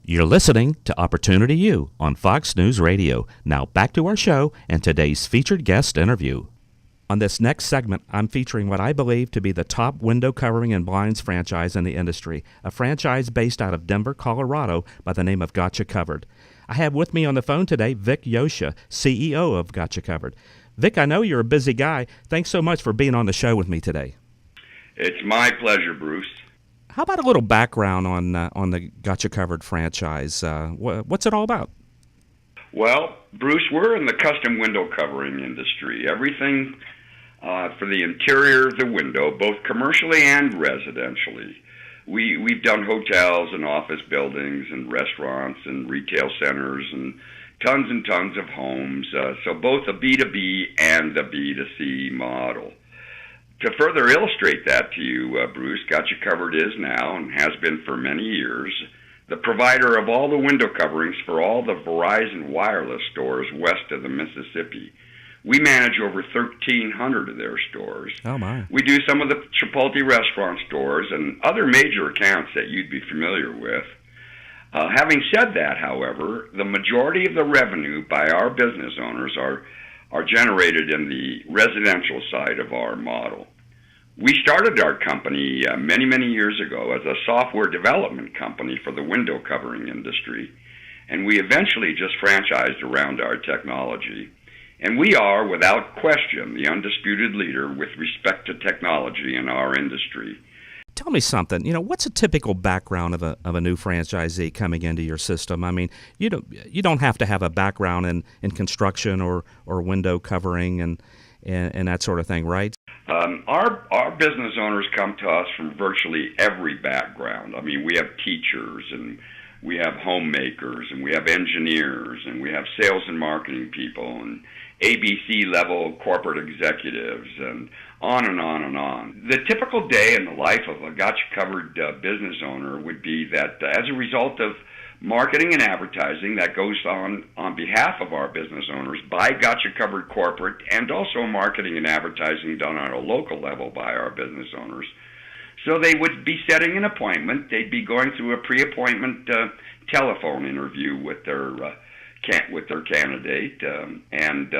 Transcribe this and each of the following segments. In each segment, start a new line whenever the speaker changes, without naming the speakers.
You're listening to Opportunity U on Fox News Radio. Now back to our show and today's featured guest interview. On this next segment, I'm featuring what I believe to be the top window covering and blinds franchise in the industry, a franchise based out of Denver, Colorado by the name of Gotcha Covered. I have with me on the phone today Vic Yosha, CEO of Gotcha Covered. Vic, I know you're a busy guy. Thanks so much for being on the show with me today.
It's my pleasure, Bruce.
How about a little background on the Gotcha Covered franchise? What's it all about?
Well, Bruce, we're in the custom window covering industry. Everything for the interior of the window, both commercially and residentially. We've done hotels and office buildings and restaurants and retail centers and tons of homes. So both a B2B and a B2C model. To further illustrate that to you, Bruce, Gotcha Covered is now, and has been for many years, the provider of all the window coverings for all the Verizon wireless stores west of the Mississippi. We manage over 1,300 of their stores.
Oh, my.
We do some of the Chipotle restaurant stores and other major accounts that you'd be familiar with. Having said that, however, the majority of the revenue by our business owners are generated in the residential side of our model. We started our company many years ago as a software development company for the window covering industry, and we eventually just franchised around our technology. And we are, without question, the undisputed leader with respect to technology in our industry.
Tell me something. What's a typical background of a new franchisee coming into your system? I mean, you don't have to have a background in construction or window covering and that sort of thing, right?
Our business owners come to us from virtually every background. I mean, we have teachers and we have homemakers and we have engineers and we have sales and marketing people and ABC level corporate executives and on and on and on. The typical day in the life of a Gotcha Covered business owner would be that as a result of marketing and advertising that goes on behalf of our business owners by Gotcha Covered corporate, and also marketing and advertising done on a local level by our business owners. So they would be setting an appointment. They'd be going through a pre-appointment telephone interview with their candidate, and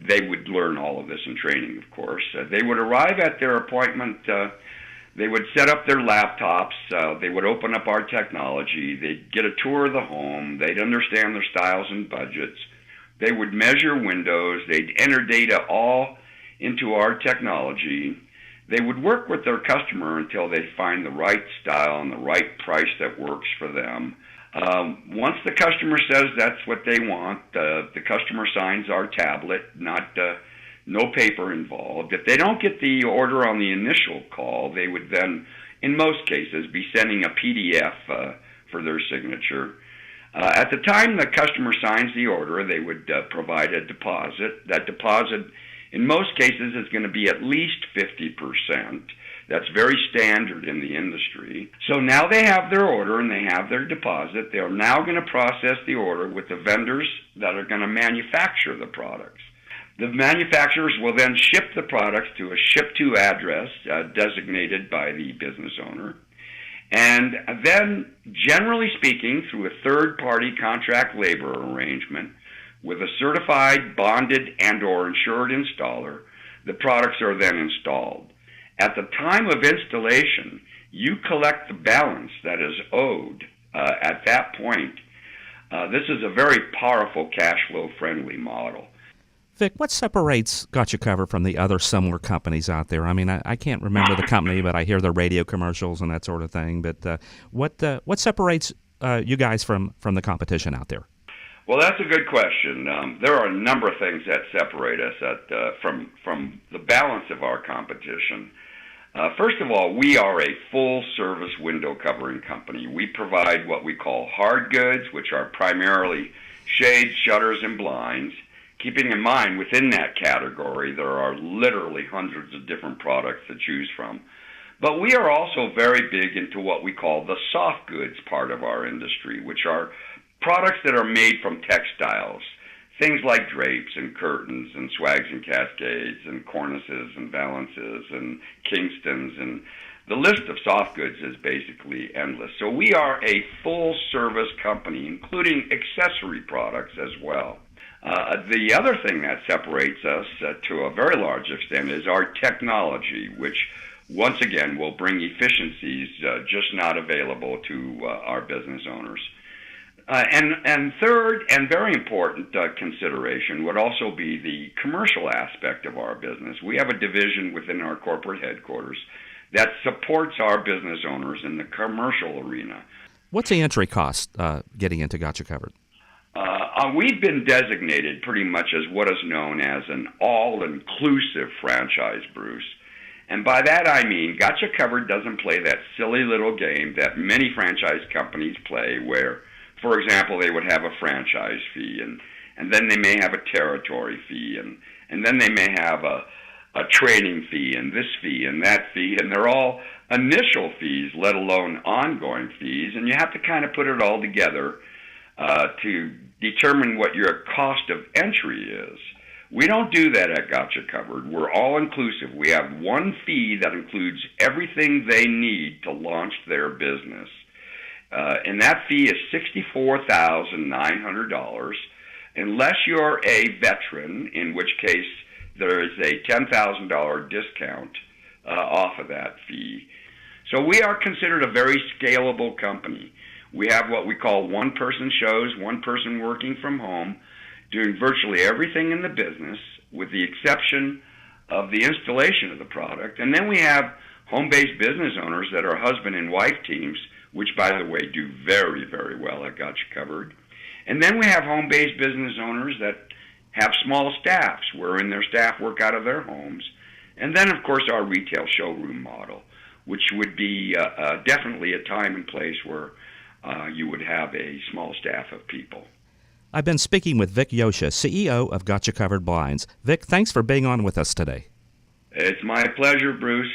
they would learn all of this in training, of course. They would arrive at their appointment. They would set up their laptops. They would open up our technology. They'd get a tour of the home. They'd understand their styles and budgets. They would measure windows. They'd enter data all into our technology. They would work with their customer until they find the right style and the right price that works for them. Once the customer says that's what they want, the customer signs our tablet, no paper involved. If they don't get the order on the initial call, they would then, in most cases, be sending a PDF for their signature. At the time the customer signs the order, they would provide a deposit. That deposit, in most cases, is going to be at least 50%. That's very standard in the industry. So now they have their order and they have their deposit. They're now going to process the order with the vendors that are going to manufacture the products. The manufacturers will then ship the products to a ship-to address designated by the business owner. And then, generally speaking, through a third-party contract labor arrangement with a certified, bonded, and/or insured installer, the products are then installed. At the time of installation, you collect the balance that is owed at that point. This is a very powerful cash flow friendly model.
Vic, what separates Gotcha Covered from the other similar companies out there? I mean, I can't remember the company, but I hear the radio commercials and that sort of thing. But what separates you guys from the competition out there?
Well, that's a good question. There are a number of things that separate us from the balance of our competition. First of all, we are a full-service window covering company. We provide what we call hard goods, which are primarily shades, shutters, and blinds. Keeping in mind, within that category, there are literally hundreds of different products to choose from. But we are also very big into what we call the soft goods part of our industry, which are products that are made from textiles. Things like drapes and curtains and swags and cascades and cornices and valances and Kingstons and The list of soft goods is basically endless. So we are a full-service company, including accessory products as well. The other thing that separates us to a very large extent is our technology, which once again will bring efficiencies just not available to our business owners. And third, and very important consideration would also be the commercial aspect of our business. We have a division within our corporate headquarters that supports our business owners in the commercial arena.
What's the entry cost getting into Gotcha Covered?
We've been designated pretty much as what is known as an all-inclusive franchise, Bruce. And by that I mean Gotcha Covered doesn't play that silly little game that many franchise companies play where, for example, they would have a franchise fee, and then they may have a territory fee, and then they may have a training fee, and this fee, and that fee, and they're all initial fees, let alone ongoing fees, and you have to kind of put it all together to determine what your cost of entry is. We don't do that at Gotcha Covered. We're all-inclusive. We have one fee that includes everything they need to launch their business. And that fee is $64,900, unless you're a veteran, in which case there is a $10,000 discount off of that fee. So we are considered a very scalable company. We have what we call one-person shows, one person working from home, doing virtually everything in the business, with the exception of the installation of the product. And then we have home-based business owners that are husband and wife teams, which, by the way, do very, very well at Gotcha Covered. And then we have home-based business owners that have small staffs, wherein their staff work out of their homes. And then, of course, our retail showroom model, which would be definitely a time and place where you would have a small staff of people.
I've been speaking with Vic Yosha, CEO of Gotcha Covered Blinds. Vic, thanks for being on with us today.
It's my pleasure, Bruce.